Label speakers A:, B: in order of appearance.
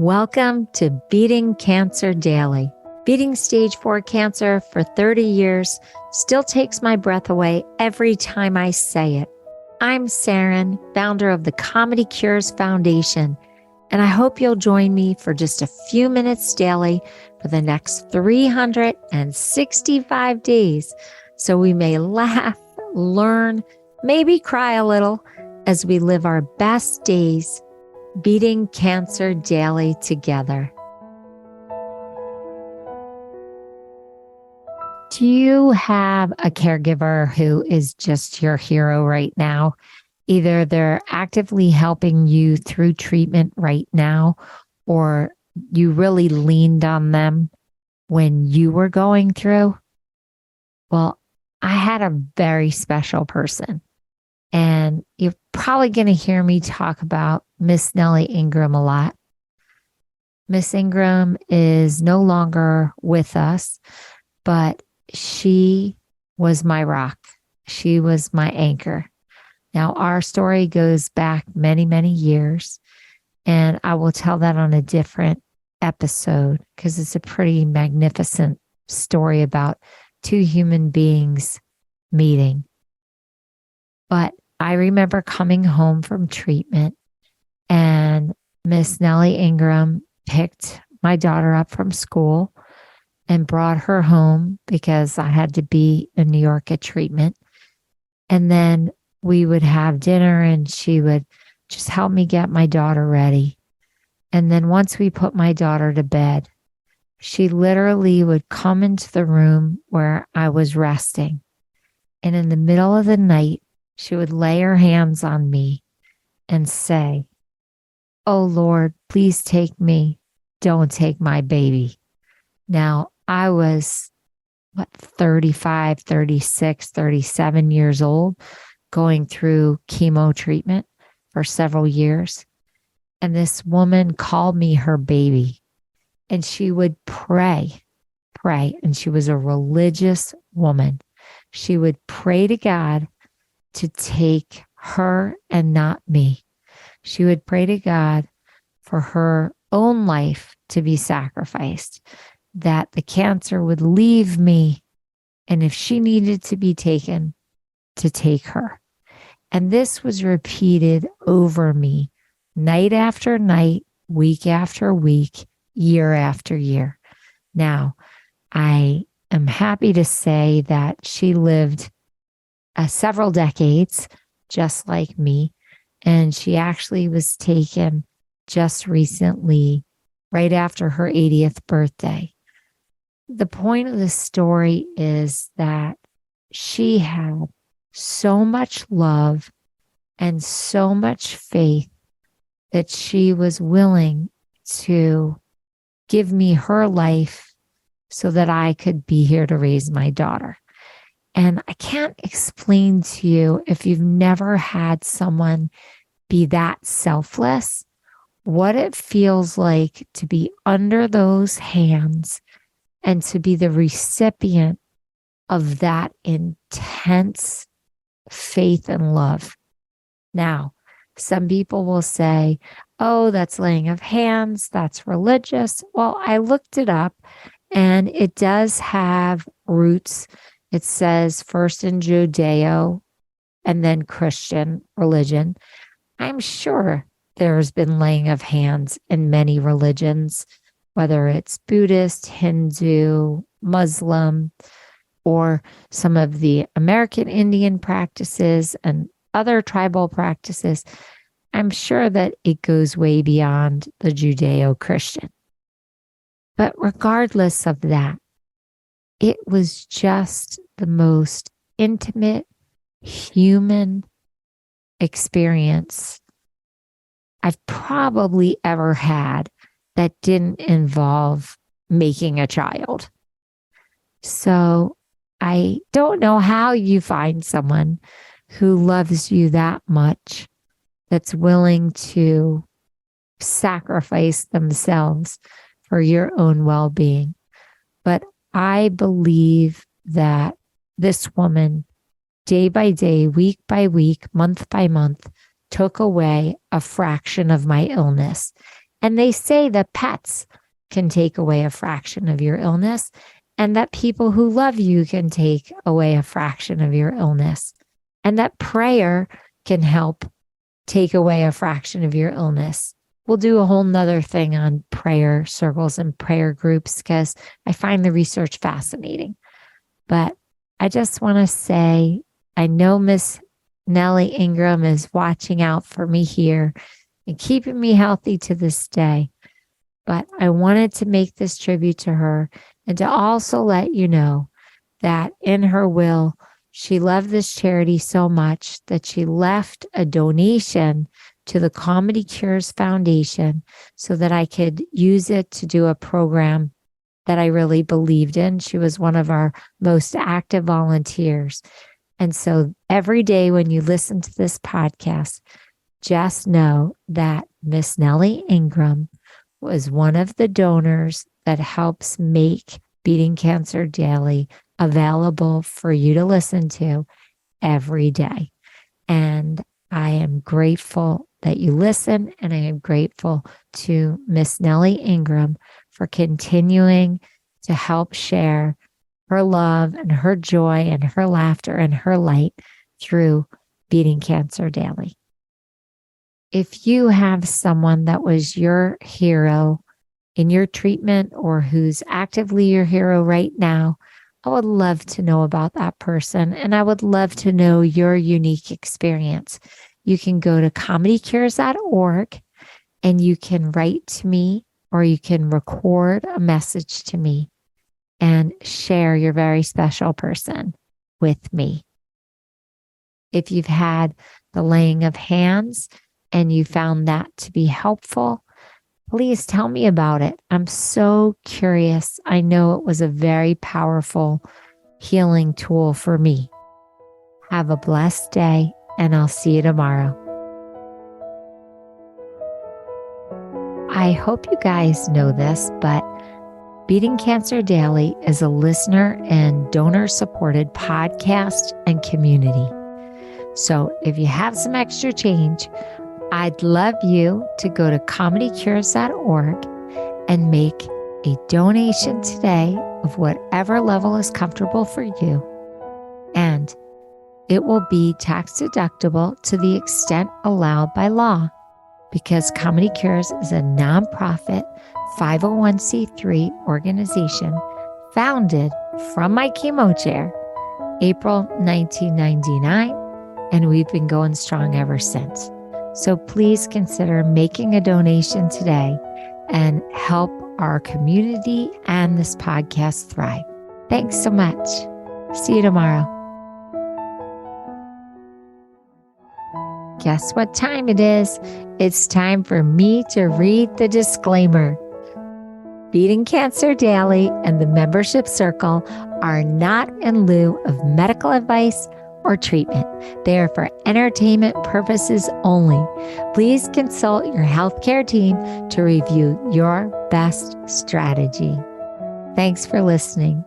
A: Welcome to Beating Cancer Daily. Beating stage 4 cancer for 30 years still takes my breath away every time I say it. I'm Saranne, founder of the ComedyCures Foundation, and I hope you'll join me for just a few minutes daily for the next 365 days so we may laugh, learn, maybe cry a little as we live our best days beating cancer daily together. Do you have a caregiver who is just your hero right now? Either they're actively helping you through treatment right now, or you really leaned on them when you were going through? Well, I had a very special person, and you're probably going to hear me talk about Miss Nellie Ingram a lot. Miss Ingram is no longer with us, but she was my rock. She was my anchor. Now, our story goes back many, many years, and I will tell that on a different episode because it's a pretty magnificent story about two human beings meeting. But I remember coming home from treatment, and Miss Nellie Ingram picked my daughter up from school and brought her home because I had to be in New York at treatment. And then we would have dinner and she would just help me get my daughter ready. And then once we put my daughter to bed, she literally would come into the room where I was resting. And in the middle of the night, she would lay her hands on me and say, "Oh Lord, please take me. Don't take my baby." Now, I was, 35, 36, 37 years old, going through chemo treatment for several years. And this woman called me her baby. And she would pray. And she was a religious woman. She would pray to God to take her and not me. She would pray to God for her own life to be sacrificed, that the cancer would leave me, and if she needed to be taken, to take her. And this was repeated over me night after night, week after week, year after year. Now, I am happy to say that she lived several decades just like me, and she actually was taken just recently, right after her 80th birthday. The point of the story is that she had so much love and so much faith that she was willing to give me her life so that I could be here to raise my daughter. And I can't explain to you, if you've never had someone be that selfless, what it feels like to be under those hands and to be the recipient of that intense faith and love. Now, some people will say, "Oh, that's laying of hands, that's religious." Well, I looked it up, and it does have roots. It says first in Judeo and then Christian religion. I'm sure there's been laying of hands in many religions, whether it's Buddhist, Hindu, Muslim, or some of the American Indian practices and other tribal practices. I'm sure that it goes way beyond the Judeo-Christian. But regardless of that, it was just the most intimate human experience I've probably ever had that didn't involve making a child. So I don't know how you find someone who loves you that much, that's willing to sacrifice themselves for your own well-being. But I believe that this woman, day by day, week by week, month by month, took away a fraction of my illness. And they say that pets can take away a fraction of your illness, and that people who love you can take away a fraction of your illness, and that prayer can help take away a fraction of your illness. We'll do a whole nother thing on prayer circles and prayer groups because I find the research fascinating. But I just want to say, I know Miss Nellie Ingram is watching out for me here and keeping me healthy to this day. But I wanted to make this tribute to her and to also let you know that in her will, she loved this charity so much that she left a donation to the ComedyCures Foundation so that I could use it to do a program that I really believed in. She was one of our most active volunteers. And so every day when you listen to this podcast, just know that Miss Nellie Ingram was one of the donors that helps make Beating Cancer Daily available for you to listen to every day. And I am grateful that you listen, and I am grateful to Miss Nellie Ingram for continuing to help share her love and her joy and her laughter and her light through Beating Cancer Daily. If you have someone that was your hero in your treatment or who's actively your hero right now, I would love to know about that person, and I would love to know your unique experience. You can go to ComedyCures.org and you can write to me, or you can record a message to me and share your very special person with me. If you've had the laying of hands and you found that to be helpful, please tell me about it. I'm so curious. I know it was a very powerful healing tool for me. Have a blessed day, and I'll see you tomorrow. I hope you guys know this, but Beating Cancer Daily is a listener and donor-supported podcast and community. So if you have some extra change, I'd love you to go to ComedyCures.org and make a donation today of whatever level is comfortable for you. And it will be tax deductible to the extent allowed by law, because ComedyCures is a nonprofit 501c3 organization founded from my chemo chair, April 1999, and we've been going strong ever since. So please consider making a donation today and help our community and this podcast thrive. Thanks so much. See you tomorrow. Guess what time it is? It's time for me to read the disclaimer. Beating Cancer Daily and the membership circle are not in lieu of medical advice or treatment. They are for entertainment purposes only. Please consult your healthcare team to review your best strategy. Thanks for listening.